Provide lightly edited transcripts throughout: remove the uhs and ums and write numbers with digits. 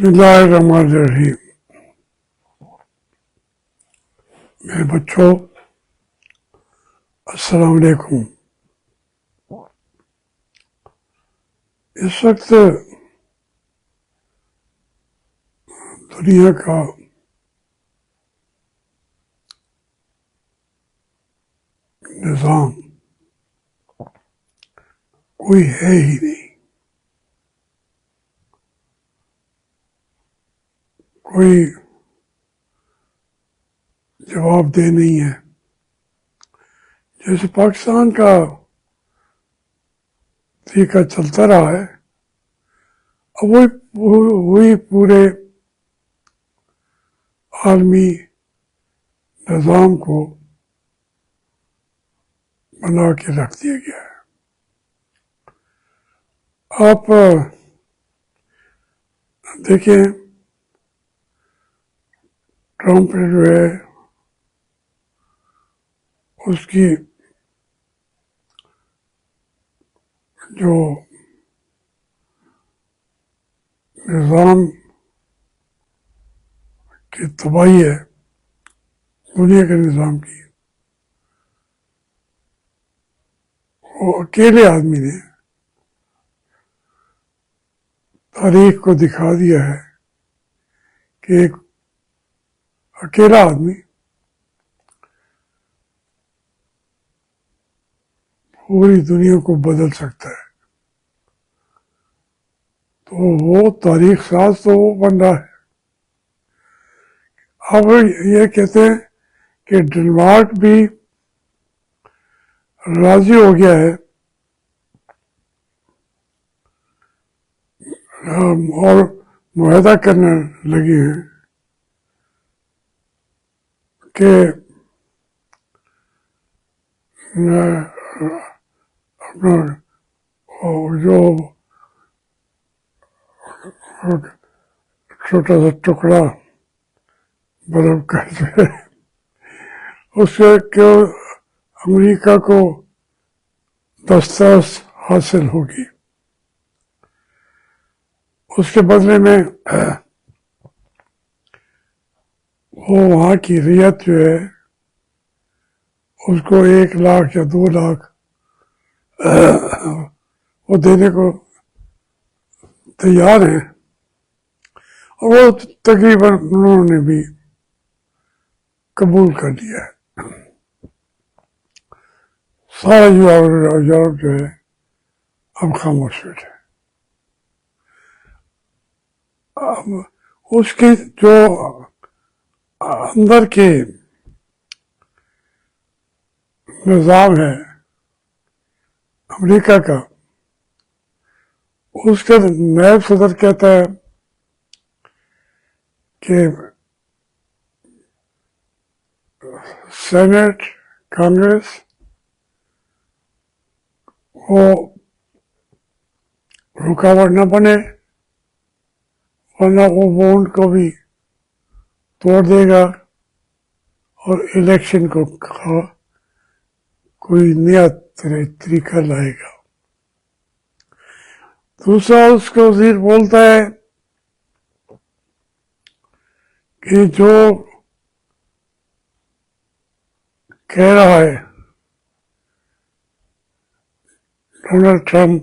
बिस्मिल्लाहिर्रहमानिर्रहीम। मेरे बच्चों, अस्सलाम वालेकुम। इस वक्त दुनिया का निज़ाम कोई है ही नहीं। कोई जवाबदेह नहीं है। जैसे पाकिस्तान का तरीका चलता रहा है, अब वही पूरे आलमी निज़ाम को बना के रख दिया गया है। आप देखें, ट्रम्प जो है उसकी जो निज़ाम की तबाही है दुनिया के निज़ाम की, वो अकेले आदमी ने तारीख को दिखा दिया है कि एक अकेला आदमी पूरी दुनिया को बदल सकता है। तो वो तारीख साज तो वो बन रहा है। अब ये कहते हैं कि डेनमार्क भी राजी हो गया है और मुआहदा करने लगे हैं कि अपना जो छोटा सा टुकड़ा बर्फ का जो है उससे क्यों अमेरिका को दस्तरस हासिल होगी। उसके बदले में वो वहाँ की रियायत जो है उसको 1 लाख या 2 लाख वो देने को तैयार हैं, और वो तकरीबन उन्होंने भी कबूल कर लिया है। सारा यूरोप जो है अब खामोश बैठे। अब उसके जो अंदर के निज़ाम है अमेरिका का, उसके नायब सदर कहता है कि सेनेट कांग्रेस वो रुकावट न बने, वरना वो बॉन्ड को भी तोड़ देगा और इलेक्शन को कोई नया तरीका लाएगा। दूसरा उसका वजीर बोलता है कि जो कह रहा है डोनाल्ड ट्रम्प,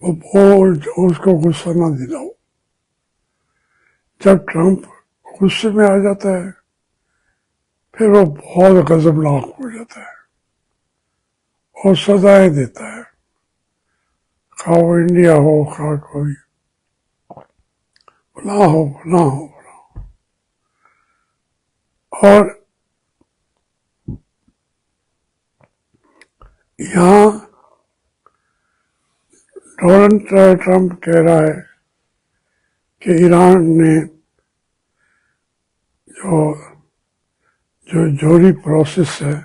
वो उसको गुस्सा ना दिलाओ। जब ट्रम्प गुस्से में आ जाता है फिर वो बहुत गजबनाक हो जाता है और सजाएं देता है, खा वो इंडिया हो, खा कोई ना हो। और यहाँ डोनाल्ड ट्रम्प कह रहा है कि ईरान ने जो जोहरी प्रोसेस है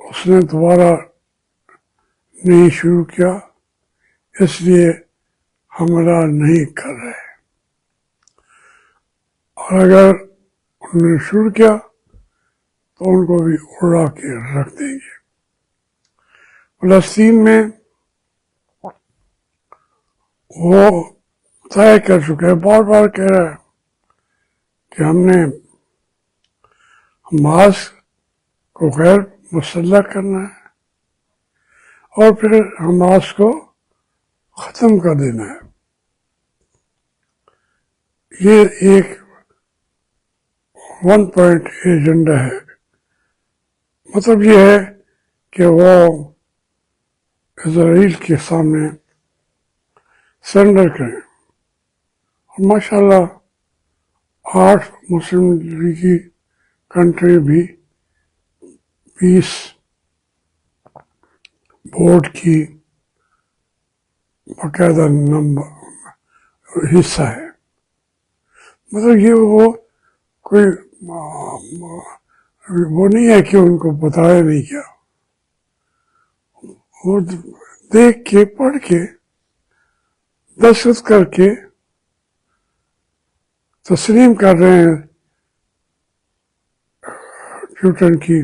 उसने दोबारा नहीं शुरू किया, इसलिए हमला नहीं कर रहे। और अगर उन्होंने शुरू किया तो उनको भी उड़ा के रख देंगे। فلسطین میں وہ طے کر چکے ہیں، بار بار کہہ رہا ہے کہ ہم نے حماس کو غیر مسلح کرنا ہے اور پھر حماس کو ختم کر دینا ہے. یہ ایک 1 پوائنٹ ایجنڈا ہے. مطلب یہ ہے کہ وہ اسرائیل کے سامنے سرنڈر کریں. اور ماشاءاللہ 8 مسلم لیگی کنٹری بھی پیس بورڈ کی باقاعدہ حصہ ہے. مطلب یہ وہ کوئی وہ نہیں ہے کہ ان کو بتایا نہیں کیا، وہ دیکھ کے پڑھ کے دستخط کر کے تسلیم کر رہے ہیں پیوٹن کی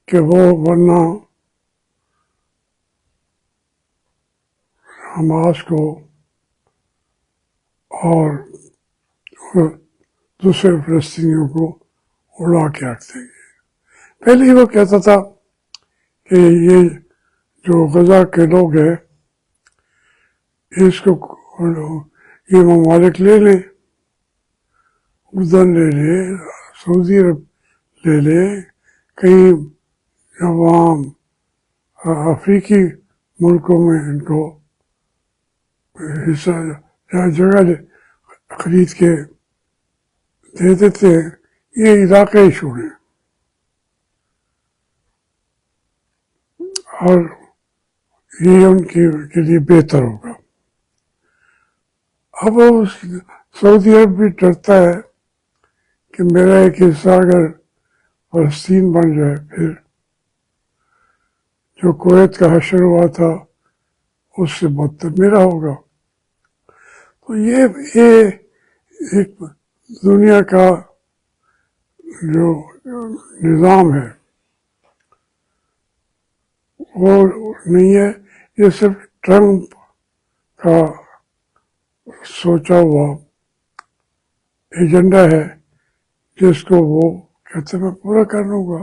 کہ وہ ورنہ حماس کو اور دوسرے فلسطینیوں کو اڑا کے رکھ دیں گے. پہلے ہی وہ کہتا تھا کہ یہ جو غزہ کے لوگ ہیں اس کو یہ ممالک لے لیں، اردن لے لے، سعودی عرب لے لے، کہیں وہاں افریقی ملکوں میں ان کو حصہ جگہ خرید کے دے دیتے ہیں، یہ علاقے چھوڑیں اور یہ ان کے لیے بہتر ہوگا. اب وہ سعودی عرب بھی ڈرتا ہے کہ میرا ایک حصہ اگر فلسطین بن جائے پھر جو کویت کا حشر ہوا تھا اس سے بدتر میرا ہوگا. تو یہ ایک دنیا کا جو نظام ہے وہ نہیں ہے، یہ صرف ٹرمپ کا سوچا ہوا ایجنڈا ہے جس کو وہ کہتے میں پورا کر لوں گا.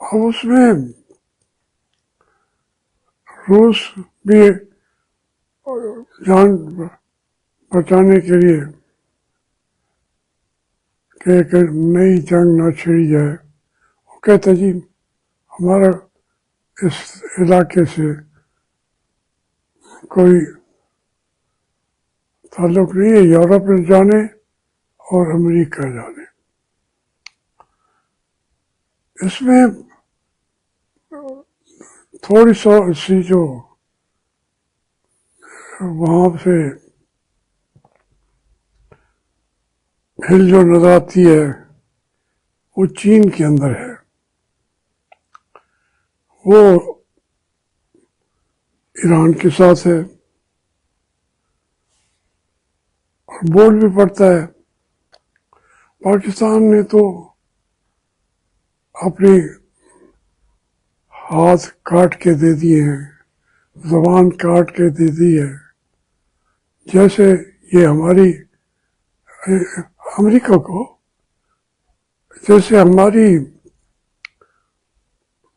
اب اس میں روس بھی جان بچانے کے لیے کہ نئی جنگ نہ چھڑی جائے، وہ کہتے جی ہمارا اس علاقے سے کوئی تعلق نہیں ہے، یورپ جانے اور امریکہ جانے. اس میں تھوڑی سی جو وہاں سے ہل جو نظر آتی ہے وہ چین کے اندر ہے. وہ ایران کے ساتھ ہے اور بول بھی پڑتا ہے. پاکستان نے تو اپنے ہاتھ کاٹ کے دے دیے ہیں، زبان کاٹ کے دے دی ہے، جیسے یہ ہماری امریکہ کو جیسے ہماری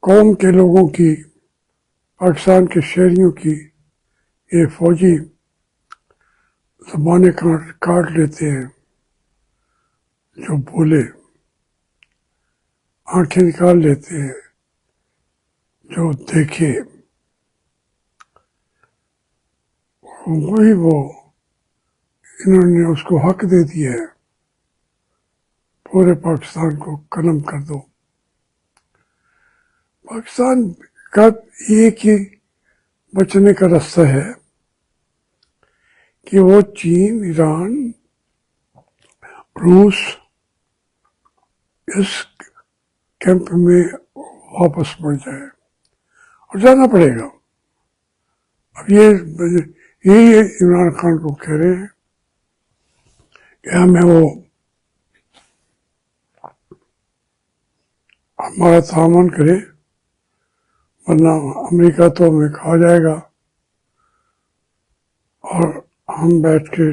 قوم کے لوگوں کی، پاکستان کے شہریوں کی یہ فوجی زبانیں کاٹ لیتے ہیں، جو بولے، آنکھیں نکال لیتے ہیں جو دیکھے. وہی وہ انہوں نے اس کو حق دے دیا ہے پورے پاکستان کو قلم کر دو. پاکستان کا ایک ہی بچنے کا راستہ ہے کہ وہ چین، ایران، روس اس کیمپ میں واپس بڑھ جائے اور جانا پڑے گا. اب یہی عمران خان کو کہہ رہے ہیں کہ ہمیں وہ हमारा तामन करे, वरना अमेरिका तो हमें खा जाएगा। और हम बैठ के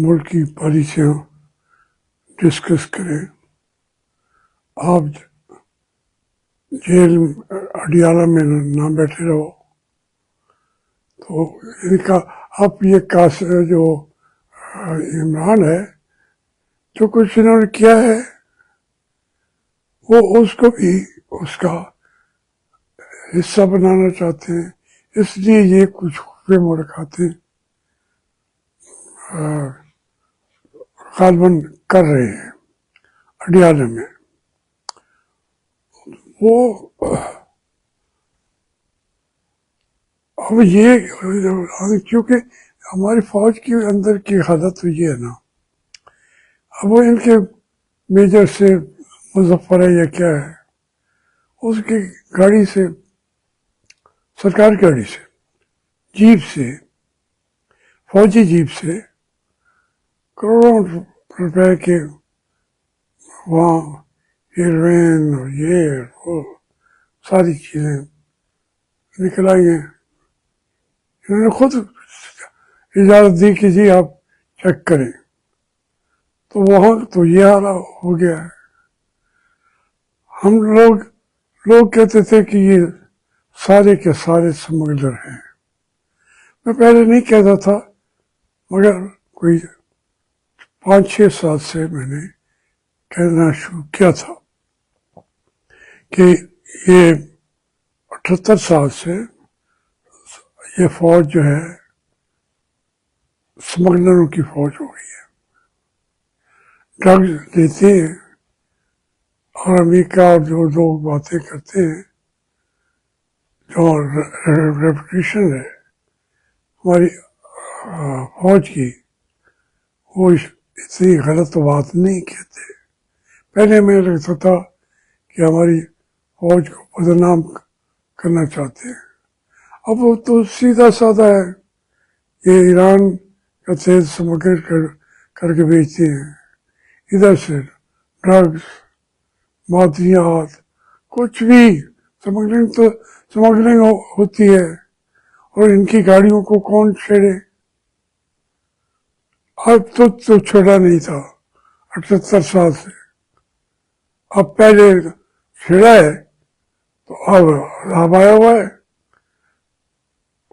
मुल्क की पॉलिसियाँ डिस्कस करें। आप जेल अडियाला में ना बैठे रहो। तो इनका अब ये कास जो इमरान है, जो कुछ इन्होंने किया है, वो उसको भी उसका हिस्सा बनाना चाहते हैं, इसलिए ये कुछ खुफिया मुलाकातें गालबन कर रहे हैं अडियाले में। वो अब ये क्योंकि हमारी फौज के अंदर की हालत तो ये है ना, अब वो इनके मेजर से मुजफ्फर है या क्या है, उसकी गाड़ी से, सरकार की गाड़ी से, जीप से, फौजी जीप से करोड़ों रुपए के वहाँ हीरोइन और ये वो सारी चीज़ें निकल आई हैं। इन्होंने खुद इजाज़त दी कि जी आप चेक करें, तो वहाँ तो ये हाल हो गया है। हम लोग कहते थे कि ये सारे के सारे स्मगलर हैं। मैं पहले नहीं कहता था, मगर कोई 5-6 साल से मैंने कहना शुरू किया था कि ये 78 साल से ये फौज जो है स्मगलरों की फौज हो गई है। ड्रग्स देते हैं और अमेरिका और जो लोग बातें करते हैं, जो रेपुटेशन है हमारी फौज की, वो इतनी गलत बात नहीं कहते। पहले मुझे लगता था कि हमारी फौज को बदनाम करना चाहते हैं। अब वो तो सीधा साधा है, ये ईरान का तेल स्मगल करके बेचते हैं, इधर से ड्रग्स, मादरियात, कुछ भी स्मगलिंग होती है। और इनकी गाड़ियों को कौन छेड़े? अब तो छोड़ा नहीं था 78 साल से, अब पहले छेड़ा है तो अब आया हुआ है।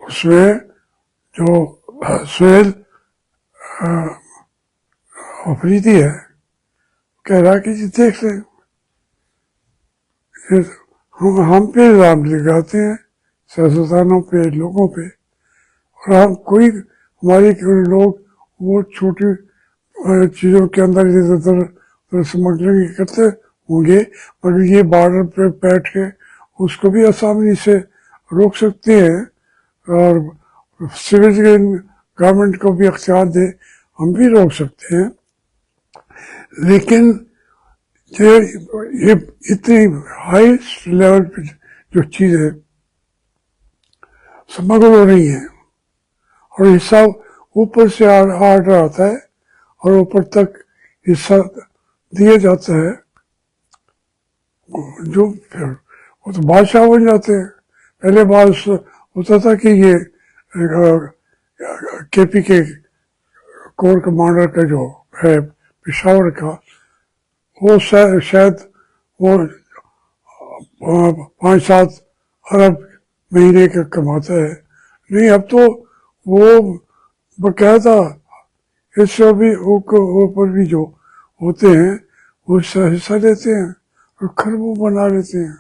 उसमें जो सुहेल अफरीदी है, कह रहा कि जी देख लें, हम पे इल्जाम लगाते हैं सियासतदानों पे, लोगों पे, और हम कोई हमारे लोग वो छोटी चीज़ों के अंदर इधर उधर स्मगलिंग करते होंगे, मगर ये बॉर्डर पे बैठ के उसको भी आसानी से रोक सकते हैं और सिविलियन गवर्नमेंट को भी अख्तियार दे, हम भी रोक सकते हैं। लेकिन ये इतनी हाईएस्ट लेवल पे जो चीज़ें स्मगल हो रही हैं और हिस्सा ऊपर से आर्डर आता है और ऊपर तक हिस्सा दिया जाता है, जो फिर वो तो बादशाह बन जाते हैं। पहले बात होता था कि ये केपी के कोर कमांडर का जो है पेशावर का, वो शायद वो 5-7 अरब महीने का कमाता है। नहीं, अब तो वो बकायदा इससे भी ऊपर भी जो होते हैं वो हिस्सा लेते हैं और खरबों बना लेते हैं।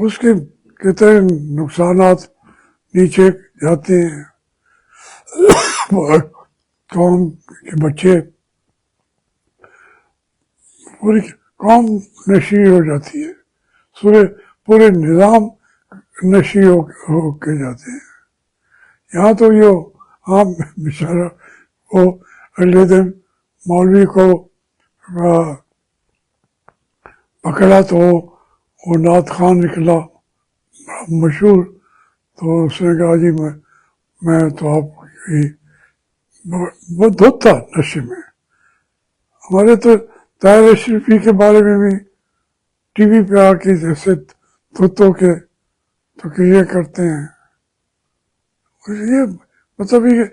उसके कितने नुकसानात नीचे जाते हैं। कौम के बच्चे, पूरी कौम नशी हो जाती है, पूरे निज़ाम नशी हो के जाते हैं। यहाँ तो ये आम बेचारा वो अगले दिन मौलवी को पकड़ा तो वो नात खान निकला मशहूर, तो उसने कहा जी मैं तो आपकी वो धुत था नशे में। हमारे तो طاہر اشرفی کے بارے میں بھی ٹی وی پہ آ کے جیسے طوطوں کے تقریر کرتے ہیں. یہ مطلب یہ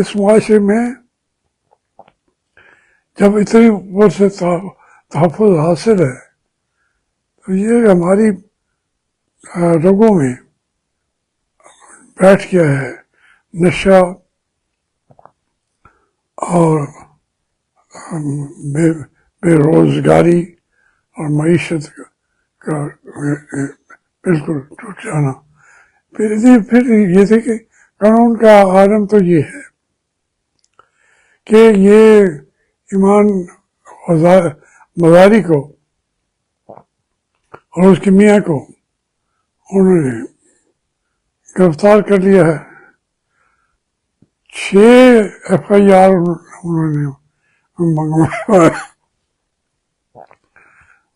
اس معاشرے میں جب اتنی اوپر سے تحفظ حاصل ہے تو یہ ہماری رگوں میں بیٹھ گیا ہے. نشہ اور بے روزگاری اور معیشت کا بالکل ٹوٹ جانا. پھر یہ تھے کہ قانون کا عالم تو یہ ہے کہ یہ ایمان مزاری کو اور اس کے میاں کو انہوں نے گرفتار کر لیا ہے. 6 FIR انہوں نے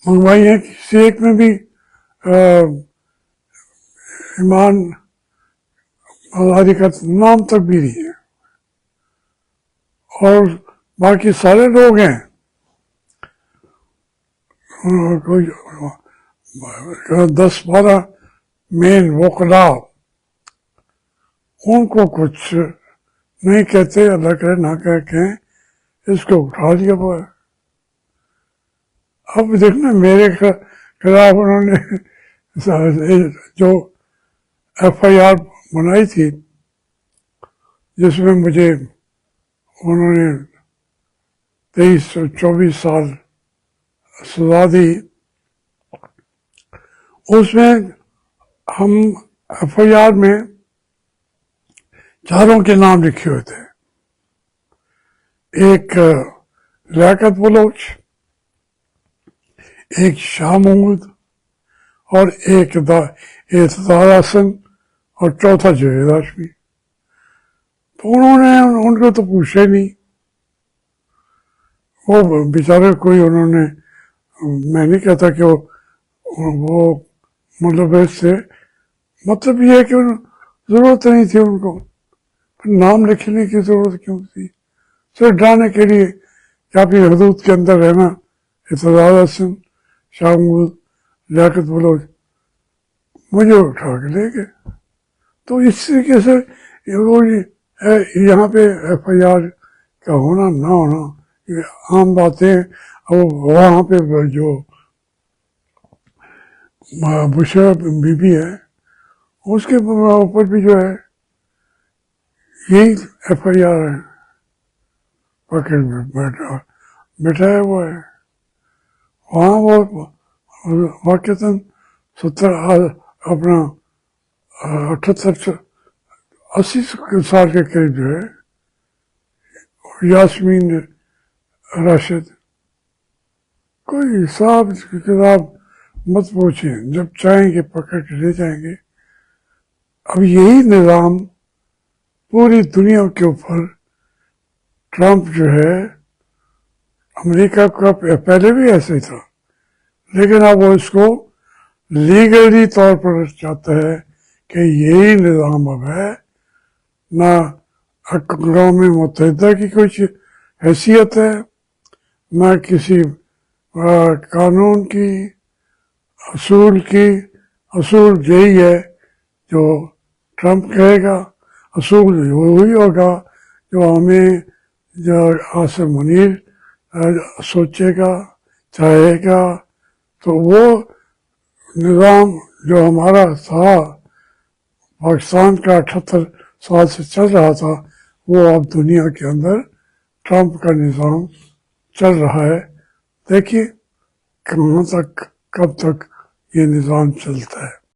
منگوائی ہیں. کسی ایک میں بھی ایمان مزاری کا نام تک بھی نہیں ہے اور باقی سارے لوگ ہیں. کوئی 10-12 مین وکلا ان کو کچھ نہیں کہتے. اللہ کرے نہ کہ اس کو اٹھا لیا ہوا ہے. اب دیکھنا میرے خلاف انہوں نے جو FIR بنائی تھی جس میں مجھے انہوں نے 23-24 سال سزا دی. اس میں ہم FIR میں 4 کے نام لکھے ہوئے تھے. ایک لیاقت بلوچ، ایک شاہ محمود اور ایک اعتدال حسن اور چوتھا جاوید ہاشمی. تو انہوں نے ان کو تو پوچھا ہی نہیں. وہ بیچارے کوئی انہوں نے، میں نہیں کہتا کہ وہ ملوث تھے، مطلب یہ ہے کہ ضرورت نہیں تھی ان کو نام لکھنے کی. ضرورت کیوں تھی؟ صرف ڈرانے کے لیے کہ آپ کی حدود کے اندر رہنا. اعتدال حسن، شاہ محمود، لیاقت بلوچ مجھے اٹھا کے لے گئے. تو اس طریقے سے یہاں پہ FIR کا ہونا نہ ہونا یہ عام باتیں. اور وہاں پہ جو بشرا بی بی ہے اس کے اوپر بھی جو ہے یہی FIR ہے. پکڑ میں بیٹھایا ہوا ہے. وہاں وہ واقعتاً 70 اپنا 78-80 سال کے قریب جو ہے یاسمین راشد. کوئی حساب کتاب مت پوچھیں، جب چاہیں گے پکڑ کے لے جائیں گے. اب یہی نظام پوری دنیا کے اوپر ٹرمپ جو ہے، امریکہ کا پہلے بھی ایسے ہی تھا لیکن اب وہ اس کو لیگلی طور پر چاہتا ہے کہ یہی نظام اب ہے. نہ اقوام متحدہ کی کوئی حیثیت ہے، نہ کسی قانون کی، اصول کی. اصول یہی ہے جو ٹرمپ کہے گا، اصول وہی ہوگا جو ہمیں جو عاصم منیر سوچے گا، چاہے گا. تو وہ نظام جو ہمارا تھا پاکستان کا 78 سال سے چل رہا تھا، وہ اب دنیا کے اندر ٹرمپ کا نظام چل رہا ہے. دیکھیے کہاں تک، کب تک یہ نظام چلتا ہے.